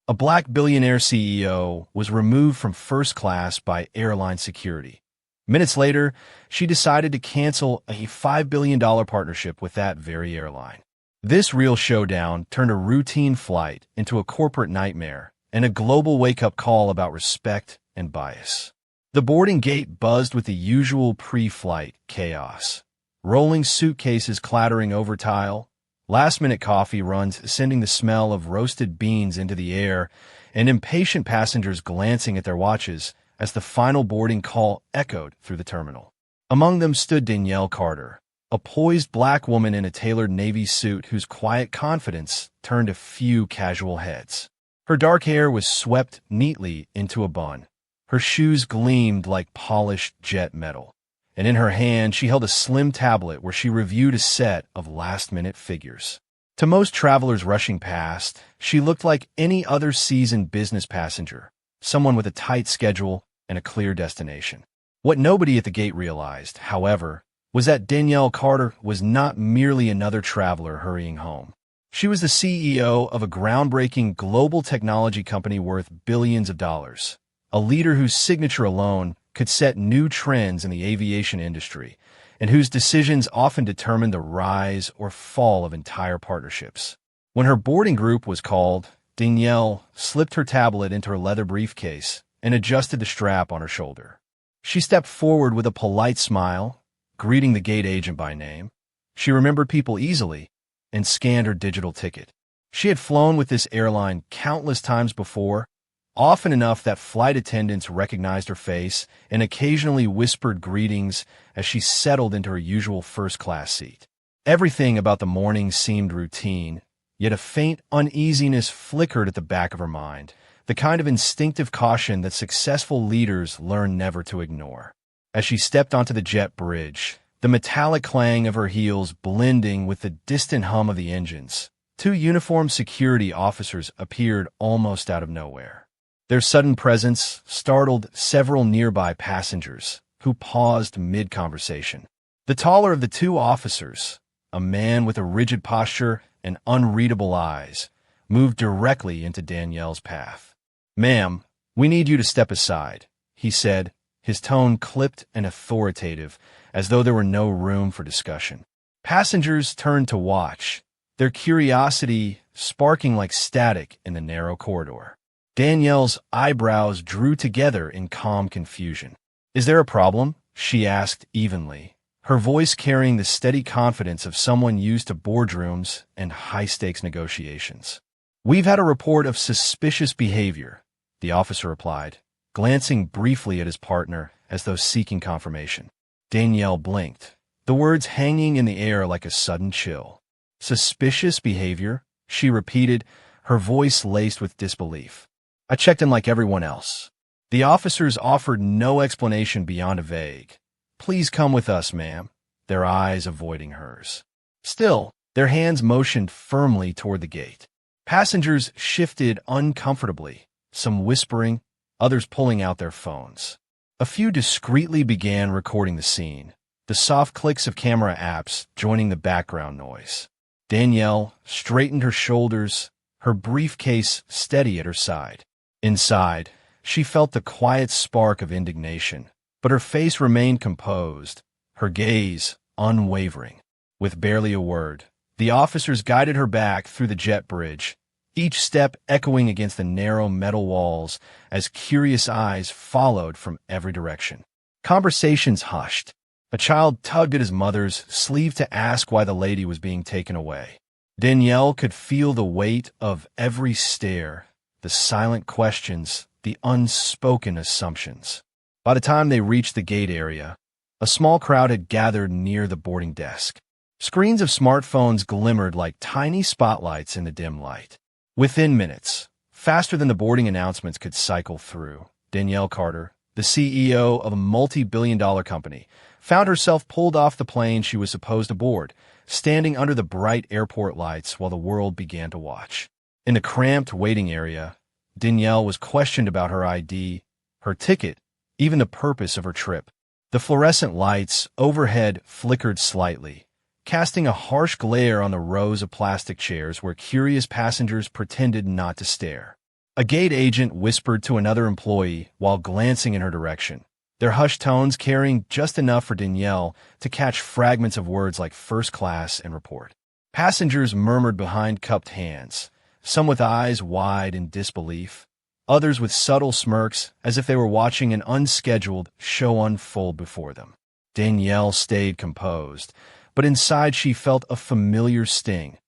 A black billionaire CEO was removed from first class by airline security. Minutes later, she decided to cancel a $5 billion partnership with that very airline. This real showdown turned a routine flight into a corporate nightmare and a global wake-up call about respect and bias. The boarding gate buzzed with the usual pre-flight chaos. Rolling suitcases clattering over tile, last-minute coffee runs sending the smell of roasted beans into the air, and impatient passengers glancing at their watches as the final boarding call echoed through the terminal. Among them stood Danielle Carter, a poised black woman in a tailored navy suit whose quiet confidence turned a few casual heads. Her dark hair was swept neatly into a bun. Her shoes gleamed like polished jet metal, and in her hand she held a slim tablet where she reviewed a set of last-minute figures. To most travelers rushing past, she looked like any other seasoned business passenger, someone with a tight schedule and a clear destination. What nobody at the gate realized, however, was that Danielle Carter was not merely another traveler hurrying home. She was the CEO of a groundbreaking global technology company worth billions of dollars, a leader whose signature alone could set new trends in the aviation industry, and whose decisions often determined the rise or fall of entire partnerships. When her boarding group was called, Danielle slipped her tablet into her leather briefcase and adjusted the strap on her shoulder. She stepped forward with a polite smile, greeting the gate agent by name. She remembered people easily and scanned her digital ticket. She had flown with this airline countless times before, often enough that flight attendants recognized her face and occasionally whispered greetings as she settled into her usual first-class seat. Everything about the morning seemed routine, yet a faint uneasiness flickered at the back of her mind, the kind of instinctive caution that successful leaders learn never to ignore. As she stepped onto the jet bridge, the metallic clang of her heels blending with the distant hum of the engines, two uniformed security officers appeared almost out of nowhere. Their sudden presence startled several nearby passengers, who paused mid-conversation. The taller of the two officers, a man with a rigid posture and unreadable eyes, moved directly into Danielle's path. "Ma'am, we need you to step aside," he said, his tone clipped and authoritative, as though there were no room for discussion. Passengers turned to watch, their curiosity sparking like static in the narrow corridor. Danielle's eyebrows drew together in calm confusion. "Is there a problem?" she asked evenly, her voice carrying the steady confidence of someone used to boardrooms and high-stakes negotiations. "We've had a report of suspicious behavior," the officer replied, glancing briefly at his partner as though seeking confirmation. Danielle blinked, the words hanging in the air like a sudden chill. "Suspicious behavior?" she repeated, her voice laced with disbelief. "I checked in like everyone else." The officers offered no explanation beyond a vague, "Please come with us, ma'am," their eyes avoiding hers. Still, their hands motioned firmly toward the gate. Passengers shifted uncomfortably, some whispering, others pulling out their phones. A few discreetly began recording the scene, the soft clicks of camera apps joining the background noise. Danielle straightened her shoulders, her briefcase steady at her side. Inside, she felt the quiet spark of indignation, but her face remained composed, her gaze unwavering. With barely a word, the officers guided her back through the jet bridge, each step echoing against the narrow metal walls as curious eyes followed from every direction. Conversations hushed. A child tugged at his mother's sleeve to ask why the lady was being taken away. Danielle could feel the weight of every stare, the silent questions, the unspoken assumptions. By the time they reached the gate area, a small crowd had gathered near the boarding desk. Screens of smartphones glimmered like tiny spotlights in the dim light. Within minutes, faster than the boarding announcements could cycle through, Danielle Carter, the CEO of a multi-billion-dollar company, found herself pulled off the plane she was supposed to board, standing under the bright airport lights while the world began to watch. In the cramped waiting area, Danielle was questioned about her ID, her ticket, even the purpose of her trip. The fluorescent lights overhead flickered slightly, casting a harsh glare on the rows of plastic chairs where curious passengers pretended not to stare. A gate agent whispered to another employee while glancing in her direction, their hushed tones carrying just enough for Danielle to catch fragments of words like first class and report. Passengers murmured behind cupped hands, some with eyes wide in disbelief, others with subtle smirks as if they were watching an unscheduled show unfold before them. Danielle stayed composed, but inside she felt a familiar sting,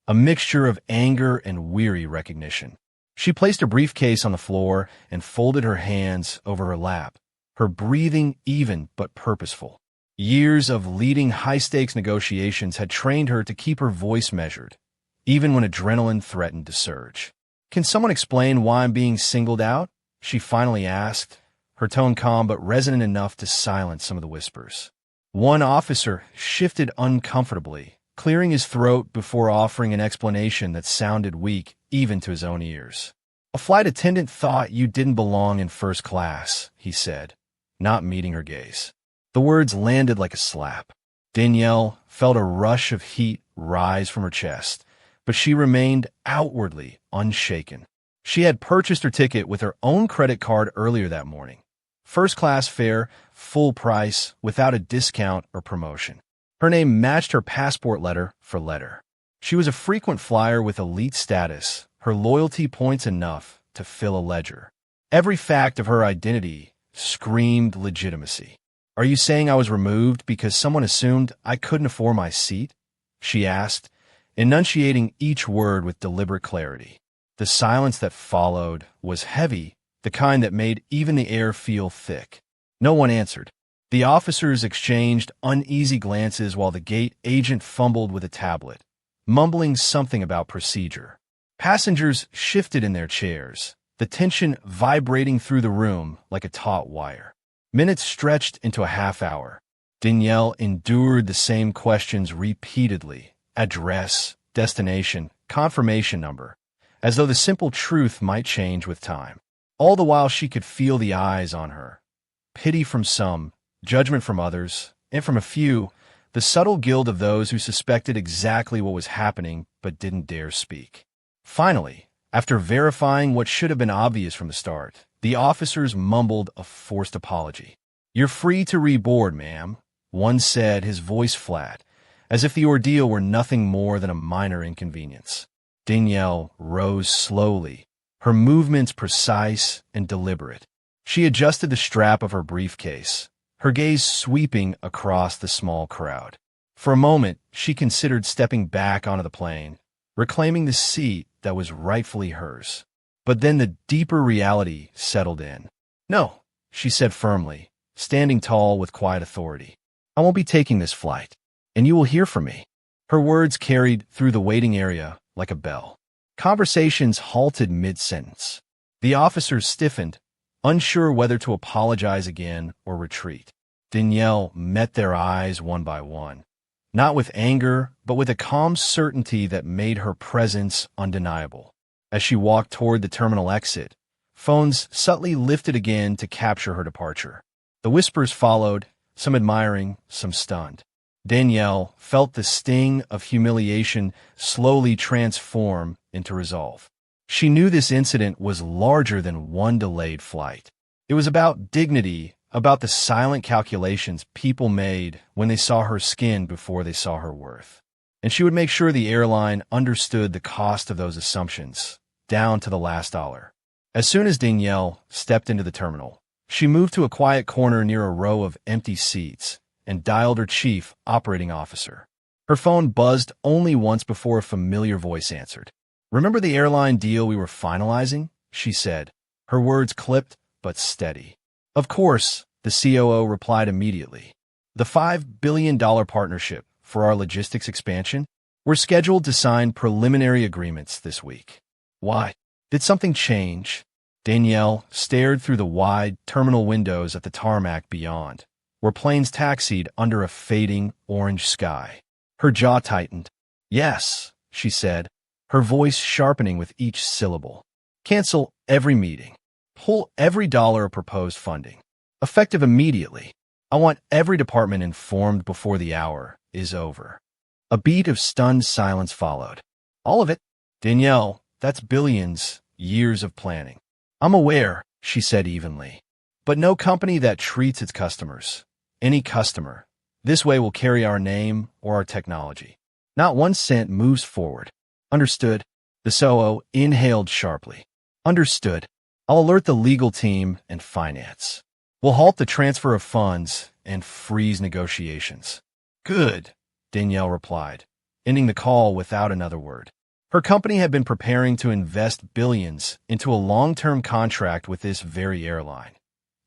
a mixture of anger and weary recognition. She placed her briefcase on the floor and folded her hands over her lap, her breathing even but purposeful. Years of leading high-stakes negotiations had trained her to keep her voice measured, even when adrenaline threatened to surge. "Can someone explain why I'm being singled out?" she finally asked, her tone calm but resonant enough to silence some of the whispers. One officer shifted uncomfortably, clearing his throat before offering an explanation that sounded weak even to his own ears. "A flight attendant thought you didn't belong in first class," he said, not meeting her gaze. The words landed like a slap. Danielle felt a rush of heat rise from her chest, but she remained outwardly unshaken. She had purchased her ticket with her own credit card earlier that morning. First-class fare, full price, without a discount or promotion. Her name matched her passport letter for letter. She was a frequent flyer with elite status, her loyalty points enough to fill a ledger. Every fact of her identity screamed legitimacy. "Are you saying I was removed because someone assumed I couldn't afford my seat?" she asked, enunciating each word with deliberate clarity. The silence that followed was heavy, the kind that made even the air feel thick. No one answered. The officers exchanged uneasy glances while the gate agent fumbled with a tablet, mumbling something about procedure. Passengers shifted in their chairs, the tension vibrating through the room like a taut wire. Minutes stretched into a half hour. Danielle endured the same questions repeatedly: address, destination, confirmation number, as though the simple truth might change with time. All the while she could feel the eyes on her. Pity from some, judgment from others, and from a few, the subtle guilt of those who suspected exactly what was happening but didn't dare speak. Finally, after verifying what should have been obvious from the start, the officers mumbled a forced apology. "You're free to reboard, ma'am," one said, his voice flat, as if the ordeal were nothing more than a minor inconvenience. Danielle rose slowly, her movements precise and deliberate. She adjusted the strap of her briefcase, her gaze sweeping across the small crowd. For a moment, she considered stepping back onto the plane, reclaiming the seat that was rightfully hers. But then the deeper reality settled in. "No," she said firmly, standing tall with quiet authority. "I won't be taking this flight, and you will hear from me." Her words carried through the waiting area like a bell. Conversations halted mid-sentence. The officers stiffened, unsure whether to apologize again or retreat. Danielle met their eyes one by one, not with anger, but with a calm certainty that made her presence undeniable. As she walked toward the terminal exit, phones subtly lifted again to capture her departure. The whispers followed, some admiring, some stunned. Danielle felt the sting of humiliation slowly transform into resolve. She knew this incident was larger than one delayed flight. It was about dignity, about the silent calculations people made when they saw her skin before they saw her worth. And she would make sure the airline understood the cost of those assumptions, down to the last dollar. As soon as Danielle stepped into the terminal, she moved to a quiet corner near a row of empty seats and dialed her chief operating officer. Her phone buzzed only once before a familiar voice answered. "Remember the airline deal we were finalizing?" she said, her words clipped but steady. "Of course," the COO replied immediately. "The $5 billion partnership for our logistics expansion? We're scheduled to sign preliminary agreements this week." "Why? Did something change?" Danielle stared through the wide terminal windows at the tarmac beyond, where planes taxied under a fading orange sky. Her jaw tightened. "Yes," she said, her voice sharpening with each syllable. "Cancel every meeting. Pull every dollar of proposed funding. Effective immediately. I want every department informed before the hour is over." A beat of stunned silence followed. "All of it?" "Danielle, that's billions, years of planning. "I'm aware," she said evenly. "But no company that treats its customers, any customer, this way will carry our name or our technology. Not 1 cent moves forward." "Understood." The COO inhaled sharply. "Understood. I'll alert the legal team and finance. We'll halt the transfer of funds and freeze negotiations." "Good," Danielle replied, ending the call without another word. Her company had been preparing to invest billions into a long-term contract with this very airline.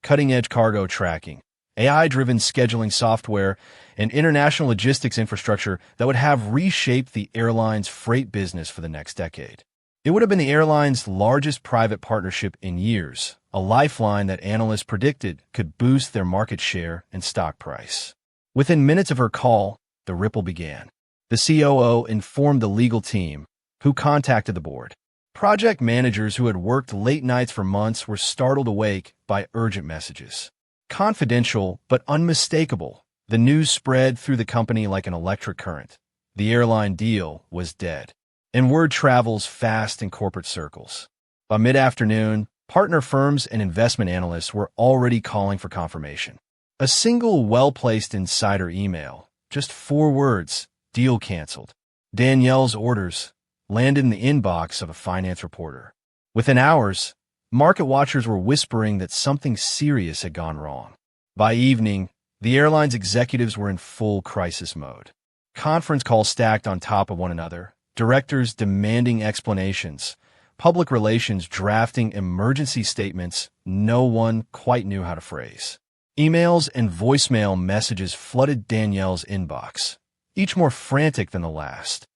Cutting-edge cargo tracking, AI-driven scheduling software, and international logistics infrastructure that would have reshaped the airline's freight business for the next decade. It would have been the airline's largest private partnership in years, a lifeline that analysts predicted could boost their market share and stock price. Within minutes of her call, the ripple began. The COO informed the legal team, who contacted the board. Project managers who had worked late nights for months were startled awake by urgent messages. Confidential but unmistakable, the news spread through the company like an electric current. The airline deal was dead. And word travels fast in corporate circles. By mid-afternoon, partner firms and investment analysts were already calling for confirmation. A single well-placed insider email, just 4 words, "deal canceled." Danielle's orders landed in the inbox of a finance reporter. Within hours, market watchers were whispering that something serious had gone wrong. By evening, the airline's executives were in full crisis mode. Conference calls stacked on top of one another, directors demanding explanations, public relations drafting emergency statements no one quite knew how to phrase. Emails and voicemail messages flooded Danielle's inbox, each more frantic than the last.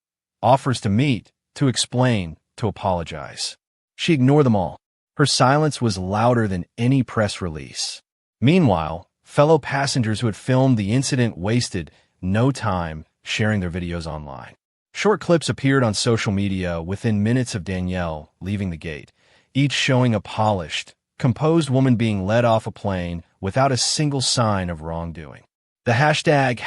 Offers to meet, to explain, to apologize. She ignored them all. Her silence was louder than any press release. Meanwhile, fellow passengers who had filmed the incident wasted no time sharing their videos online. Short clips appeared on social media within minutes of Danielle leaving the gate, each showing a polished, composed woman being led off a plane without a single sign of wrongdoing. The hashtag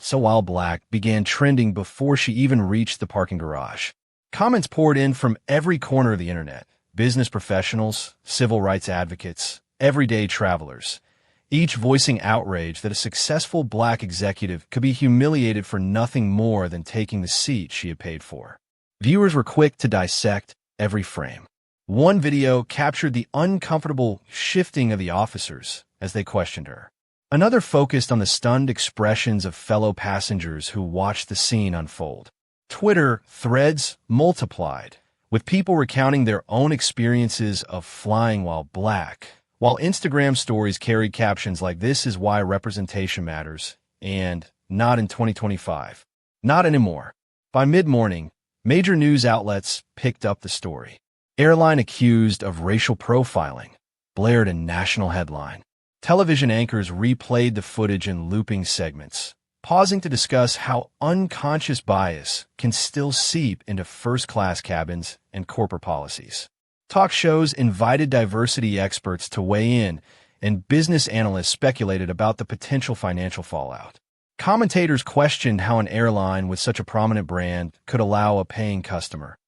#SoWhileBlack began trending before she even reached the parking garage. Comments poured in from every corner of the internet: business professionals, civil rights advocates, everyday travelers, each voicing outrage that a successful black executive could be humiliated for nothing more than taking the seat she had paid for. Viewers were quick to dissect every frame. One video captured the uncomfortable shifting of the officers as they questioned her. Another focused on the stunned expressions of fellow passengers who watched the scene unfold. Twitter threads multiplied, with people recounting their own experiences of flying while black, while Instagram stories carried captions like "This is why representation matters" and "Not in 2025. Not anymore." By mid-morning, major news outlets picked up the story. Airline accused of racial profiling blared a national headline. Television anchors replayed the footage in looping segments, pausing to discuss how unconscious bias can still seep into first-class cabins and corporate policies. Talk shows invited diversity experts to weigh in, and business analysts speculated about the potential financial fallout. Commentators questioned how an airline with such a prominent brand could allow a paying customer,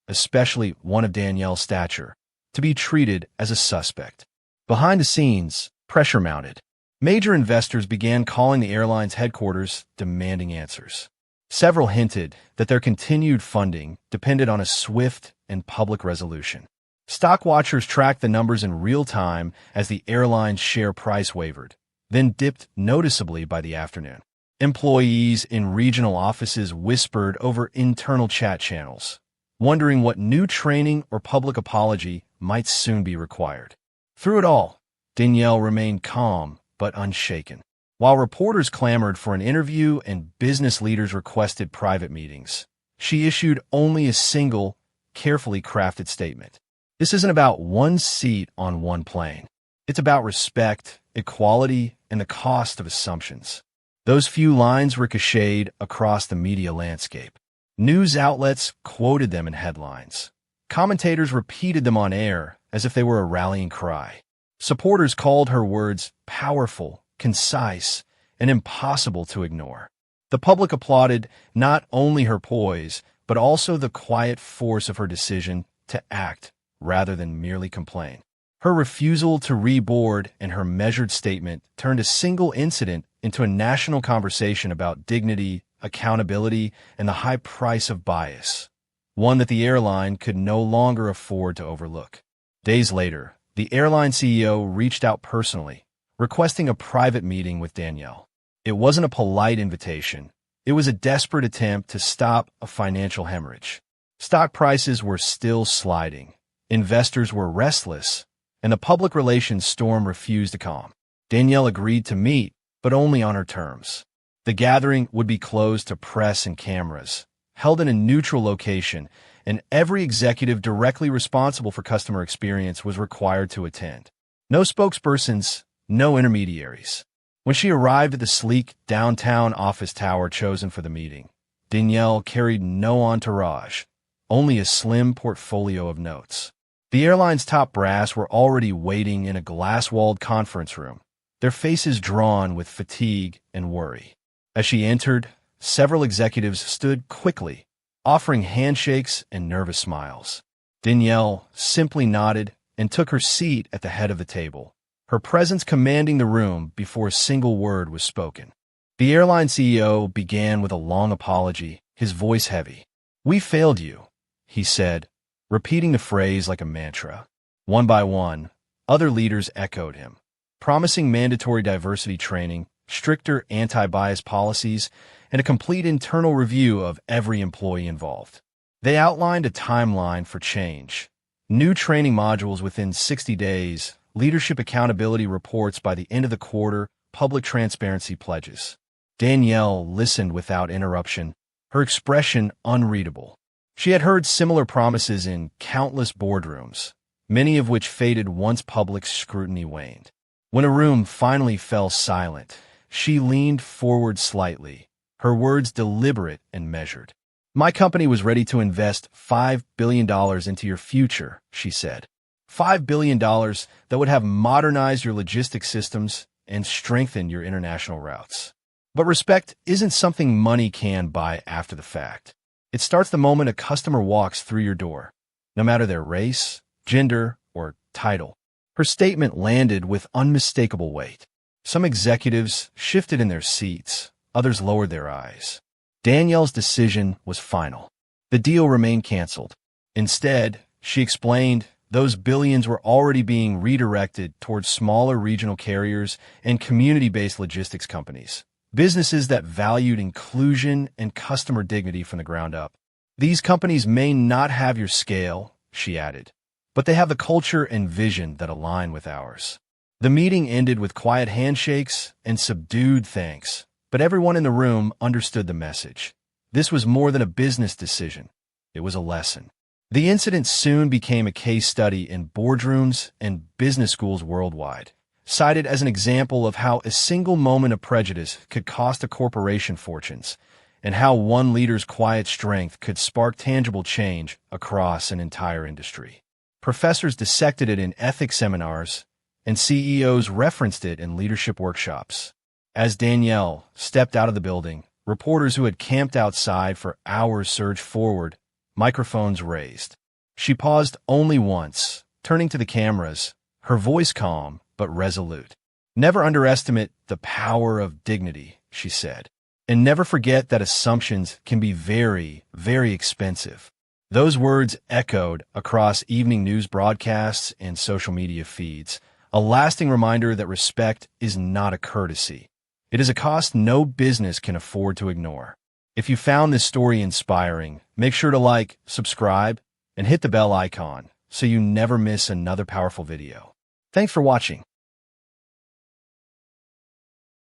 especially one of Danielle's stature, to be treated as a suspect. Behind the scenes, pressure mounted. Major investors began calling the airline's headquarters, demanding answers. Several hinted that their continued funding depended on a swift and public resolution. Stock watchers tracked the numbers in real time as the airline's share price wavered, then dipped noticeably by the afternoon. Employees in regional offices whispered over internal chat channels, wondering what new training or public apology might soon be required. Through it all, Danielle remained calm but unshaken. While reporters clamored for an interview and business leaders requested private meetings, she issued only a single, carefully crafted statement. "This isn't about one seat on one plane. It's about respect, equality, and the cost of assumptions." Those few lines ricocheted across the media landscape. News outlets quoted them in headlines. Commentators repeated them on air as if they were a rallying cry. Supporters called her words powerful, concise, and impossible to ignore. The public applauded not only her poise, but also the quiet force of her decision to act rather than merely complain. Her refusal to reboard and her measured statement turned a single incident into a national conversation about dignity, accountability, and the high price of bias, one that the airline could no longer afford to overlook. Days later, the airline CEO reached out personally, requesting a private meeting with Danielle. It wasn't a polite invitation. It was a desperate attempt to stop a financial hemorrhage. Stock prices were still sliding. Investors were restless, and the public relations storm refused to calm. Danielle agreed to meet, but only on her terms. The gathering would be closed to press and cameras, held in a neutral location, and every executive directly responsible for customer experience was required to attend. No spokespersons, no intermediaries. When she arrived at the sleek downtown office tower chosen for the meeting, Danielle carried no entourage, only a slim portfolio of notes. The airline's top brass were already waiting in a glass-walled conference room, their faces drawn with fatigue and worry. As she entered, several executives stood quickly, offering handshakes and nervous smiles. Danielle simply nodded and took her seat at the head of the table, her presence commanding the room before a single word was spoken. The airline CEO began with a long apology, his voice heavy. "We failed you," he said, repeating the phrase like a mantra. One by one, other leaders echoed him, promising mandatory diversity training, stricter anti-bias policies, and a complete internal review of every employee involved. They outlined a timeline for change: new training modules within 60 days, leadership accountability reports by the end of the quarter, public transparency pledges. Danielle listened without interruption, her expression unreadable. She had heard similar promises in countless boardrooms, many of which faded once public scrutiny waned. When a room finally fell silent, she leaned forward slightly, her words deliberate and measured. "My company was ready to invest $5 billion into your future," she said. $5 billion that would have modernized your logistics systems and strengthened your international routes. But respect isn't something money can buy after the fact. It starts the moment a customer walks through your door, no matter their race, gender, or title. Her statement landed with unmistakable weight. Some executives shifted in their seats, others lowered their eyes. Danielle's decision was final. The deal remained canceled. Instead, she explained, those billions were already being redirected towards smaller regional carriers and community-based logistics companies, businesses that valued inclusion and customer dignity from the ground up. "These companies may not have your scale," she added, "but they have the culture and vision that align with ours." The meeting ended with quiet handshakes and subdued thanks, but everyone in the room understood the message. This was more than a business decision. It was a lesson. The incident soon became a case study in boardrooms and business schools worldwide, cited as an example of how a single moment of prejudice could cost a corporation fortunes, and how one leader's quiet strength could spark tangible change across an entire industry. Professors dissected it in ethics seminars, and CEOs referenced it in leadership workshops. As Danielle stepped out of the building, reporters who had camped outside for hours surged forward, microphones raised. She paused only once, turning to the cameras, her voice calm but resolute. "Never underestimate the power of dignity," she said. "And never forget that assumptions can be very, very expensive." Those words echoed across evening news broadcasts and social media feeds, a lasting reminder that respect is not a courtesy. It is a cost no business can afford to ignore. If you found this story inspiring, make sure to like, subscribe, and hit the bell icon so you never miss another powerful video. Thanks for watching.